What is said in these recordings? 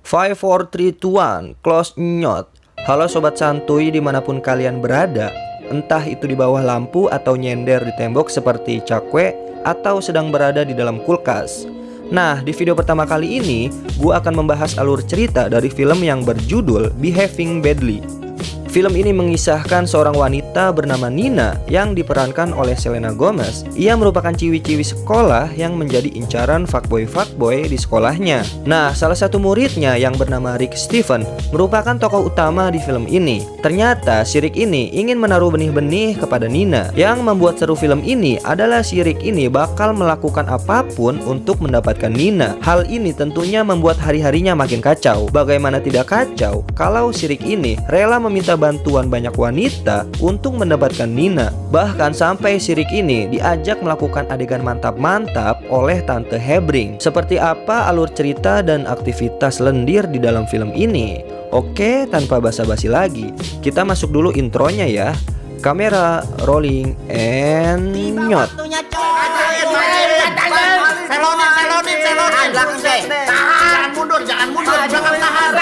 5, 4, 3, 2, 1, close nyot. Halo sobat santuy dimanapun kalian berada, entah itu di bawah lampu atau nyender di tembok seperti cakwe, atau sedang berada di dalam kulkas. Nah, di video pertama kali ini, gue akan membahas alur cerita dari film yang berjudul Behaving Badly. Film ini mengisahkan seorang wanita bernama Nina yang diperankan oleh Selena Gomez. Ia merupakan ciwi-ciwi sekolah yang menjadi incaran fuckboy-fuckboy di sekolahnya. Nah, salah satu muridnya yang bernama Rick Steven merupakan tokoh utama di film ini. Ternyata si Rick ini ingin menaruh benih-benih kepada Nina. Yang membuat seru film ini adalah si Rick ini bakal melakukan apapun untuk mendapatkan Nina. Hal ini tentunya membuat hari-harinya makin kacau. Bagaimana tidak kacau kalau si Rick ini rela meminta bantuan banyak wanita untuk mendapatkan Nina. Bahkan sampai si Rick ini diajak melakukan adegan mantap-mantap oleh Tante Hebring. Seperti apa alur cerita dan aktivitas lendir di dalam film ini? Oke, tanpa basa-basi lagi, kita masuk dulu intronya ya. Kamera rolling and nyot. Selonin, belakang deh. Jangan mundur, belakang tahan.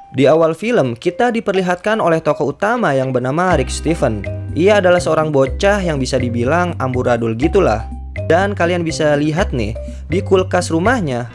Di awal film, kita diperlihatkan oleh tokoh utama yang bernama Rick Steven. Ia adalah seorang bocah yang bisa dibilang amburadul gitulah. Dan kalian bisa lihat nih, di kulkas rumahnya,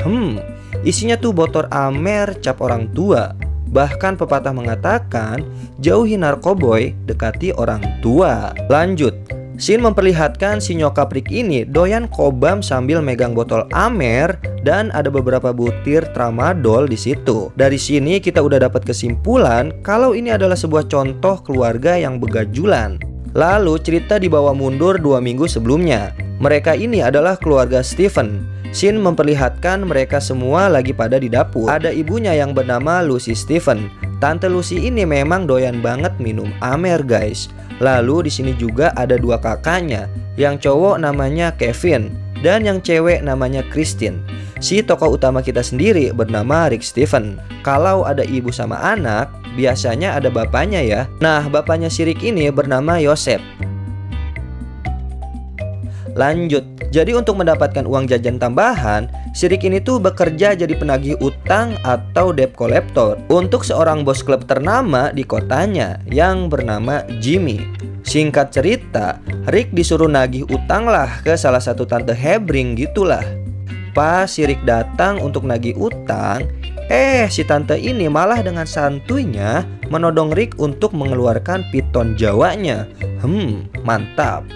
isinya tuh botol Amer cap orang tua. Bahkan pepatah mengatakan, jauhi narkoboy, dekati orang tua. Lanjut. Scene memperlihatkan si nyokap Rick ini doyan kobam sambil megang botol Amer dan ada beberapa butir tramadol di situ. Dari sini kita udah dapat kesimpulan kalau ini adalah sebuah contoh keluarga yang begajulan. Lalu cerita dibawa mundur 2 minggu sebelumnya. Mereka ini adalah keluarga Steven. Scene memperlihatkan mereka semua lagi pada di dapur. Ada ibunya yang bernama Lucy Steven. Tante Lucy ini memang doyan banget minum Amer, guys. Lalu di sini juga ada 2 kakaknya. Yang cowok namanya Kevin dan yang cewek namanya Christine. Si tokoh utama kita sendiri bernama Rick Steven. Kalau ada ibu sama anak, biasanya ada bapaknya ya. Nah, bapaknya si Rick ini bernama Yosef. Lanjut. Jadi untuk mendapatkan uang jajan tambahan, si Rick ini tuh bekerja jadi penagih utang atau debt collector untuk seorang bos klub ternama di kotanya yang bernama Jimmy. Singkat cerita, Rick disuruh nagih utang lah ke salah satu Tante Hebring gitulah. Pas si Rick datang untuk nagih utang, si tante ini malah dengan santuynya menodong Rick untuk mengeluarkan piton Jawanya. Mantap.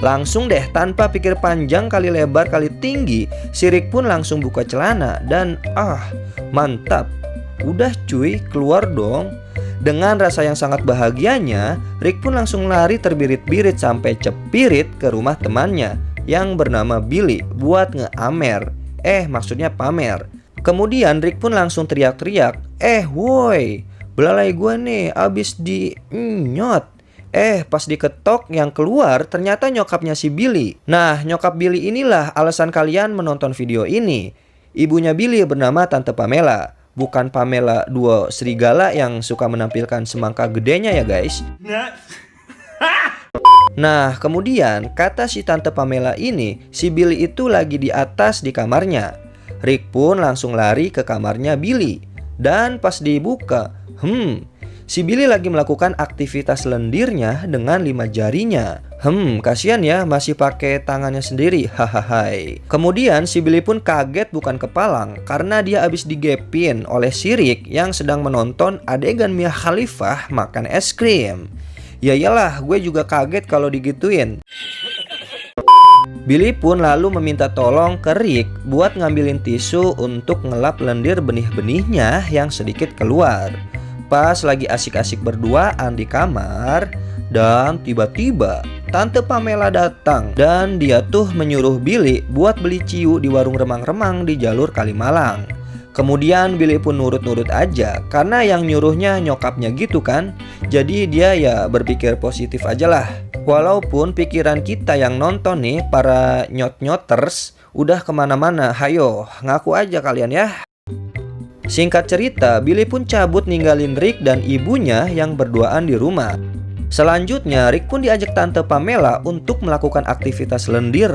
Langsung deh tanpa pikir panjang kali lebar kali tinggi, si Rick pun langsung buka celana dan mantap. Udah cuy, keluar dong. Dengan rasa yang sangat bahagianya, Rick pun langsung lari terbirit-birit sampai cepirit ke rumah temannya yang bernama Billy buat nge-amer. Maksudnya pamer. Kemudian Rick pun langsung teriak-teriak, woi, belalai gua nih abis di nyot. Pas diketok yang keluar ternyata nyokapnya si Billy. Nah, nyokap Billy inilah alasan kalian menonton video ini. Ibunya Billy bernama Tante Pamela. Bukan Pamela duo serigala yang suka menampilkan semangka gedenya ya guys. Nah, kemudian kata si Tante Pamela ini, si Billy itu lagi di atas di kamarnya. Rick pun langsung lari ke kamarnya Billy. Dan pas dibuka, si Billy lagi melakukan aktivitas lendirnya dengan 5 jarinya. Kasihan ya masih pakai tangannya sendiri. Hahaha. Kemudian si Billy pun kaget bukan kepalang karena dia habis digepin oleh si Rick yang sedang menonton adegan Mia Khalifah makan es krim. Ya iyalah, gue juga kaget kalau digituin. Billy pun lalu meminta tolong ke Rick buat ngambilin tisu untuk ngelap lendir benih-benihnya yang sedikit keluar. Pas lagi asik-asik berduaan di kamar, dan tiba-tiba Tante Pamela datang dan dia tuh menyuruh Billy buat beli ciu di warung remang-remang di jalur Kalimalang. Kemudian Billy pun nurut-nurut aja karena yang nyuruhnya nyokapnya gitu kan. Jadi dia ya berpikir positif aja lah. Walaupun pikiran kita yang nonton nih, para nyot-nyoters, udah kemana-mana, hayo ngaku aja kalian ya. Singkat cerita, Billy pun cabut ninggalin Rick dan ibunya yang berduaan di rumah. Selanjutnya, Rick pun diajak Tante Pamela untuk melakukan aktivitas lendir.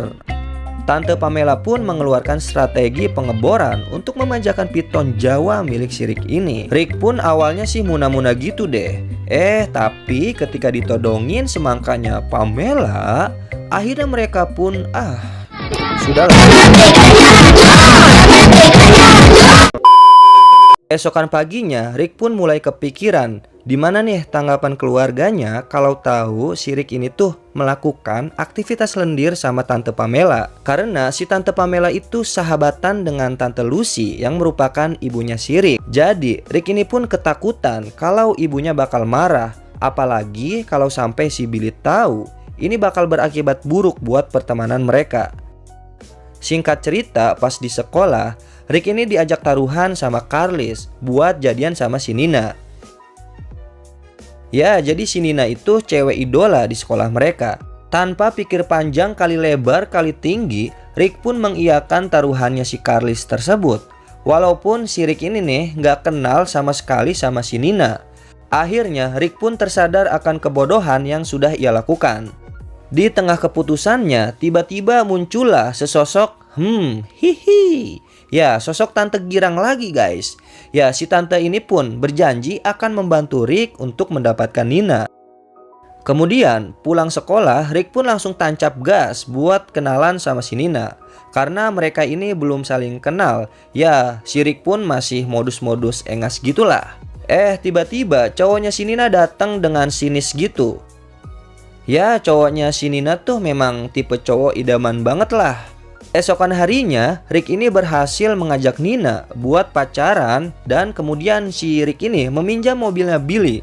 Tante Pamela pun mengeluarkan strategi pengeboran untuk memanjakan piton Jawa milik si Rick ini. Rick pun awalnya sih muna-muna gitu deh. Tapi ketika ditodongin semangkanya Pamela, akhirnya mereka pun sudahlah. Esokan paginya, Rick pun mulai kepikiran, di mana nih tanggapan keluarganya kalau tahu si Rick ini tuh melakukan aktivitas lendir sama Tante Pamela. Karena si Tante Pamela itu sahabatan dengan Tante Lucy yang merupakan ibunya si Rick. Jadi Rick ini pun ketakutan kalau ibunya bakal marah. Apalagi kalau sampai si Billy tahu, ini bakal berakibat buruk buat pertemanan mereka. Singkat cerita, pas di sekolah, Rick ini diajak taruhan sama Carlis buat jadian sama si Nina. Ya, jadi si Nina itu cewek idola di sekolah mereka. Tanpa pikir panjang kali lebar kali tinggi, Rick pun mengiyakan taruhannya si Carlis tersebut. Walaupun si Rick ini nih gak kenal sama sekali sama si Nina. Akhirnya Rick pun tersadar akan kebodohan yang sudah ia lakukan. Di tengah keputusannya, tiba-tiba muncullah sesosok ya, sosok Tante Girang lagi guys. Ya, si tante ini pun berjanji akan membantu Rick untuk mendapatkan Nina. Kemudian pulang sekolah, Rick pun langsung tancap gas buat kenalan sama si Nina. Karena mereka ini belum saling kenal. Ya, si Rick pun masih modus-modus engas gitulah. Tiba-tiba cowoknya si Nina datang dengan sinis gitu. Ya, cowoknya si Nina tuh memang tipe cowok idaman banget lah. Esokan harinya, Rick ini berhasil mengajak Nina buat pacaran dan kemudian si Rick ini meminjam mobilnya Billy.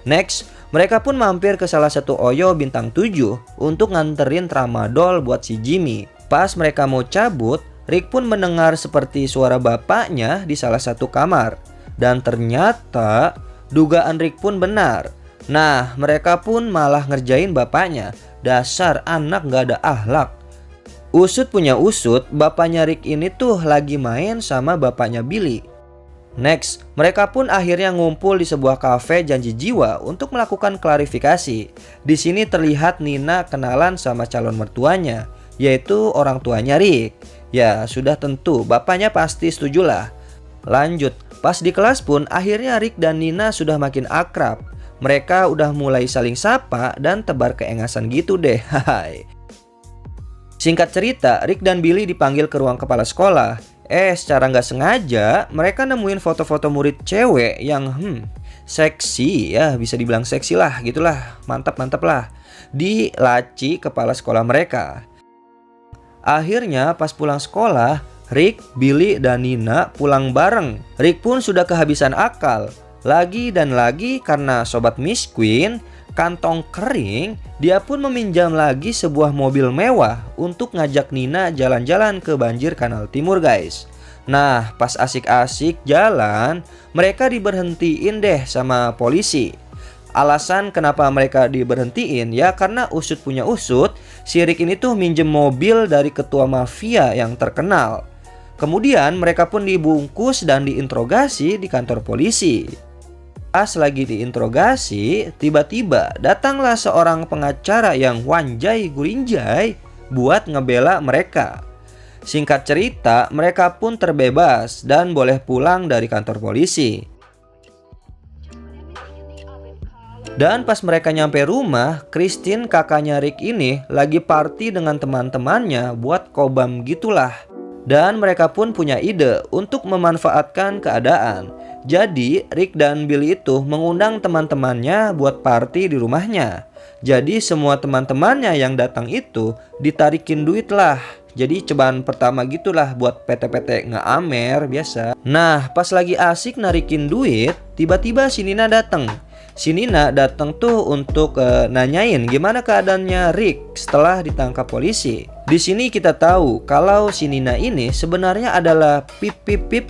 Next, mereka pun mampir ke salah satu Oyo bintang 7 untuk nganterin tramadol buat si Jimmy. Pas mereka mau cabut, Rick pun mendengar seperti suara bapaknya di salah satu kamar. Dan ternyata dugaan Rick pun benar. Nah, mereka pun malah ngerjain bapaknya. Dasar anak gak ada akhlak. Usut punya usut, bapaknya Rick ini tuh lagi main sama bapaknya Billy. Next, mereka pun akhirnya ngumpul di sebuah kafe janji jiwa untuk melakukan klarifikasi. Di sini terlihat Nina kenalan sama calon mertuanya, yaitu orang tuanya Rick. Ya, sudah tentu bapaknya pasti setujulah. Lanjut, pas di kelas pun akhirnya Rick dan Nina sudah makin akrab. Mereka udah mulai saling sapa dan tebar keengasan gitu deh. Singkat cerita, Rick dan Billy dipanggil ke ruang kepala sekolah. Secara nggak sengaja, mereka nemuin foto-foto murid cewek yang seksi, ya bisa dibilang seksi lah, gitulah, mantap-mantap lah, di laci kepala sekolah mereka. Akhirnya pas pulang sekolah, Rick, Billy, dan Nina pulang bareng. Rick pun sudah kehabisan akal. Lagi dan lagi karena sobat Miss Queen, kantong kering, dia pun meminjam lagi sebuah mobil mewah untuk ngajak Nina jalan-jalan ke Banjir Kanal Timur guys. Nah, pas asik-asik jalan, mereka diberhentiin deh sama polisi. Alasan kenapa mereka diberhentiin ya karena usut punya usut, si Rick ini tuh minjem mobil dari ketua mafia yang terkenal. Kemudian mereka pun dibungkus dan diinterogasi di kantor polisi. Pas lagi diinterogasi, tiba-tiba datanglah seorang pengacara yang wanjai gurinjai buat ngebela mereka. Singkat cerita, mereka pun terbebas dan boleh pulang dari kantor polisi. Dan pas mereka nyampe rumah, Christine kakaknya Rick ini lagi party dengan teman-temannya buat kobam gitulah. Dan mereka pun punya ide untuk memanfaatkan keadaan. Jadi Rick dan Billy itu mengundang teman-temannya buat party di rumahnya. Jadi semua teman-temannya yang datang itu ditarikin duit lah. Jadi cobaan pertama gitulah buat PT-PT ngeamer biasa. Nah, pas lagi asik narikin duit, tiba-tiba si Nina datang. Si Nina datang tuh untuk nanyain gimana keadaannya Rick setelah ditangkap polisi. Di sini kita tahu kalau si Nina ini sebenarnya adalah pip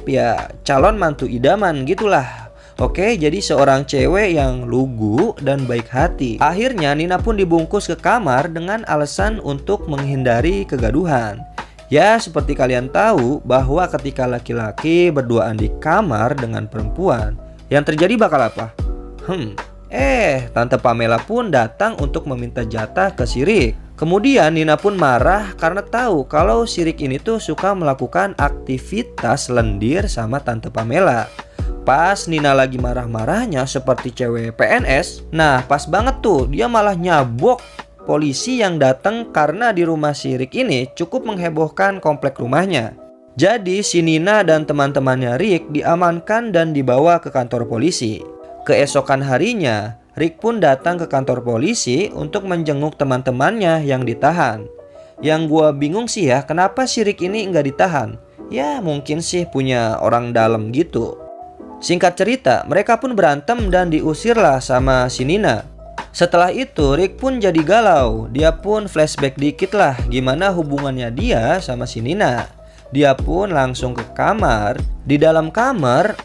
ya calon mantu idaman gitulah. Oke, jadi seorang cewek yang lugu dan baik hati. Akhirnya Nina pun dibungkus ke kamar dengan alasan untuk menghindari kegaduhan. Ya, seperti kalian tahu bahwa ketika laki-laki berduaan di kamar dengan perempuan, yang terjadi bakal apa? Tante Pamela pun datang untuk meminta jatah ke si Rick. Kemudian Nina pun marah karena tahu kalau si Rick ini tuh suka melakukan aktivitas lendir sama Tante Pamela. Pas Nina lagi marah-marahnya seperti cewek PNS, nah pas banget tuh dia malah nyabok polisi yang datang karena di rumah si Rick ini cukup menghebohkan komplek rumahnya. Jadi si Nina dan teman-temannya Rick diamankan dan dibawa ke kantor polisi. Keesokan harinya, Rick pun datang ke kantor polisi untuk menjenguk teman-temannya yang ditahan. Yang gua bingung sih ya, kenapa si Rick ini nggak ditahan? Ya mungkin sih punya orang dalam gitu. Singkat cerita, mereka pun berantem dan diusirlah sama si Nina. Setelah itu Rick pun jadi galau. Dia pun flashback dikit lah gimana hubungannya dia sama si Nina. Dia pun langsung ke kamar. Di dalam kamar,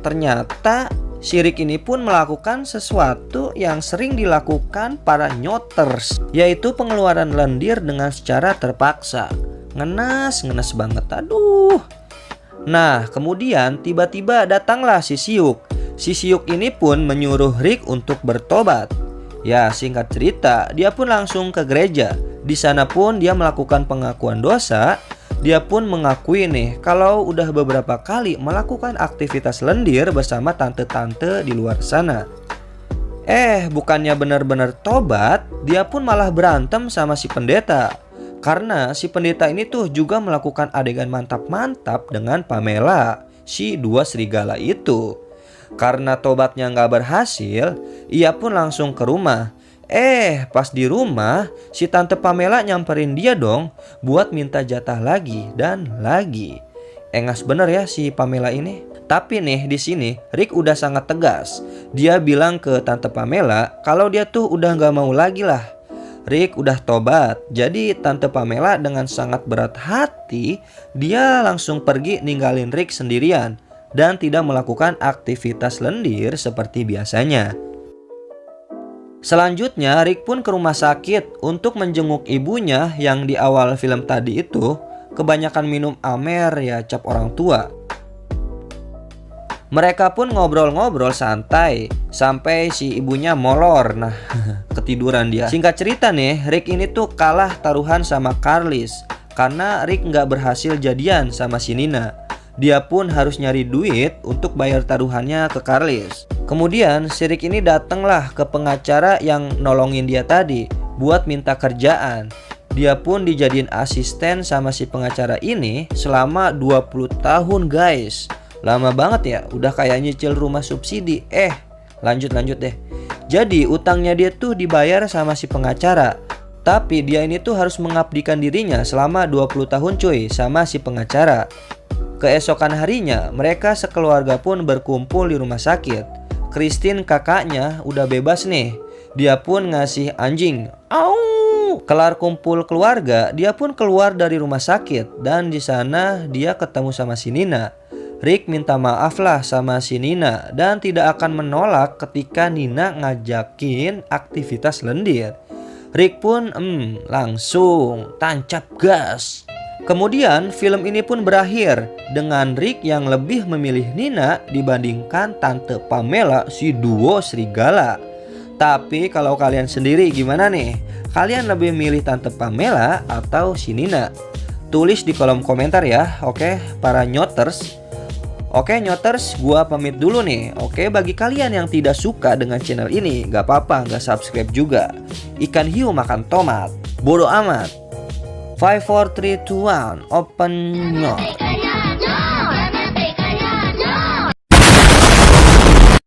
ternyata si Rick ini pun melakukan sesuatu yang sering dilakukan para nyoters, yaitu pengeluaran lendir dengan secara terpaksa. Ngenes banget, aduh. Nah, kemudian tiba-tiba datanglah si Siuk. Si Siuk ini pun menyuruh Rick untuk bertobat. Ya, singkat cerita, dia pun langsung ke gereja. Di sana pun dia melakukan pengakuan dosa. Dia pun mengakui nih kalau udah beberapa kali melakukan aktivitas lendir bersama tante-tante di luar sana. Bukannya benar-benar tobat, dia pun malah berantem sama si pendeta. Karena si pendeta ini tuh juga melakukan adegan mantap-mantap dengan Pamela, si dua serigala itu. Karena tobatnya nggak berhasil, ia pun langsung ke rumah. Pas di rumah, si Tante Pamela nyamperin dia dong buat minta jatah lagi dan lagi. Engas bener ya si Pamela ini. Tapi nih di sini Rick udah sangat tegas. Dia bilang ke Tante Pamela kalau dia tuh udah nggak mau lagi lah. Rick udah tobat. Jadi Tante Pamela dengan sangat berat hati, dia langsung pergi ninggalin Rick sendirian dan tidak melakukan aktivitas lendir seperti biasanya. Selanjutnya Rick pun ke rumah sakit untuk menjenguk ibunya yang di awal film tadi itu kebanyakan minum amer ya cap orang tua. Mereka pun ngobrol-ngobrol santai sampai si ibunya molor. Nah, ketiduran dia. Singkat cerita nih, Rick ini tuh kalah taruhan sama Carlis karena Rick nggak berhasil jadian sama si Nina. Dia pun harus nyari duit untuk bayar taruhannya ke Carlis. Kemudian si Rick ini datanglah ke pengacara yang nolongin dia tadi buat minta kerjaan. Dia pun dijadiin asisten sama si pengacara ini selama 20 tahun guys. Lama banget ya, udah kayak nyicil rumah subsidi. Lanjut deh. Jadi utangnya dia tuh dibayar sama si pengacara. Tapi dia ini tuh harus mengabdikan dirinya selama 20 tahun cuy sama si pengacara. Keesokan harinya mereka sekeluarga pun berkumpul di rumah sakit. Christine kakaknya udah bebas nih. Dia pun ngasih anjing. Kelar kumpul keluarga, dia pun keluar dari rumah sakit dan di sana dia ketemu sama si Nina. Rick minta maaf lah sama si Nina dan tidak akan menolak ketika Nina ngajakin aktivitas lendir. Rick pun langsung tancap gas. Kemudian film ini pun berakhir dengan Rick yang lebih memilih Nina dibandingkan Tante Pamela si duo serigala. Tapi kalau kalian sendiri gimana nih? Kalian lebih milih Tante Pamela atau si Nina? Tulis di kolom komentar ya, oke para nyoters. Oke nyoters, gua pamit dulu nih. Oke, bagi kalian yang tidak suka dengan channel ini, gak apa-apa, gak subscribe juga. Ikan hiu makan tomat, bodo amat. 5, 4, 3, 2, 1, open not.